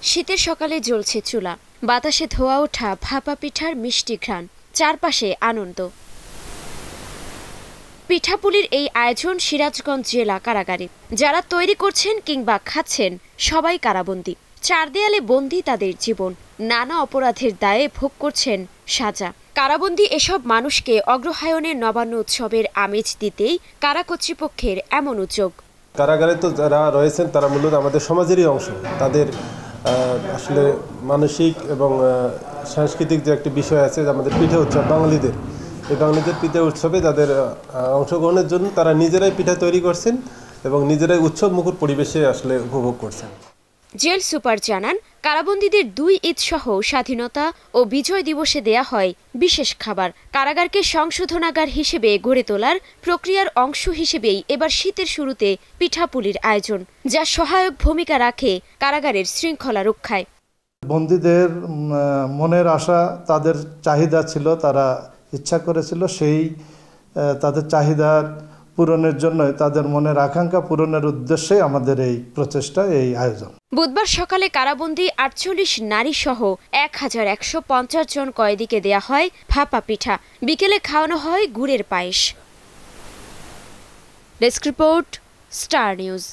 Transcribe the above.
শীতের সকালে জ্বলছে চুলা, বাতাসে ধোয়া ওঠা ভাপা পিঠার মিষ্টি ঘ্রাণ, চারপাশে আনন্দ। পিঠাপুলির এই আয়োজন সিরাজগঞ্জ জেলা কারাগারে। যারা তৈরি করছেন কিংবা খাচ্ছেন সবাই কারাবন্দী। চার দেয়ালে বন্দী তাদের জীবন, নানা অপরাধের দায়ে ভোগ করছেন সাজা। কারাবন্দী এসব মানুষকে অগ্রহায়ণের নবান্ন উৎসবের আমেজ দিতেই কারা কর্তৃপক্ষের এমন উদ্যোগ। কারাগারে তো যারা রয়েছেন তারা মূলত আমাদের সমাজেরই অংশ। তাদের আসলে মানসিক এবং সাংস্কৃতিক যে একটি বিষয় আছে, আমাদের পিঠা উৎসব বাঙালিদের, এই বাঙালিদের পিঠা উৎসবে তাদের অংশগ্রহণের জন্য তারা নিজেরাই পিঠা তৈরি করছেন এবং নিজেরাই উৎসব মুখর পরিবেশে আসলে উপভোগ করছেন। জেল সুপার জানান, কারাবন্দীদের 2 ঈদ সহ স্বাধীনতা ও বিজয় দিবসে দেয়া হয় বিশেষ খাবার। কারাগারকে সংশোধনাগার হিসেবে গড়ে তোলার প্রক্রিয়ার অংশ হিসেবেই এবার শীতের শুরুতে পিঠাপুলির আয়োজন, যা সহায়ক ভূমিকা রাখে কারাগারের শৃঙ্খলা রক্ষায়। বন্দীদের মনের আশা, তাদের চাহিদা ছিল, তারা ইচ্ছা করেছিল, সেই তাদের চাহিদার পূরণের জন্য, তাদের মনের আকাঙ্ক্ষা পূরণের উদ্দেশ্যে আমাদের এই প্রচেষ্টা, এই আয়োজন। বুধবার সকালে কারাবন্দী 48 নারী সহ 1150 জন কয়েদিকে দেয়া হয় ভাপা পিঠা। বিকেলে খাওয়ানো হয় গুড়ের পায়েস। Desk report, star news.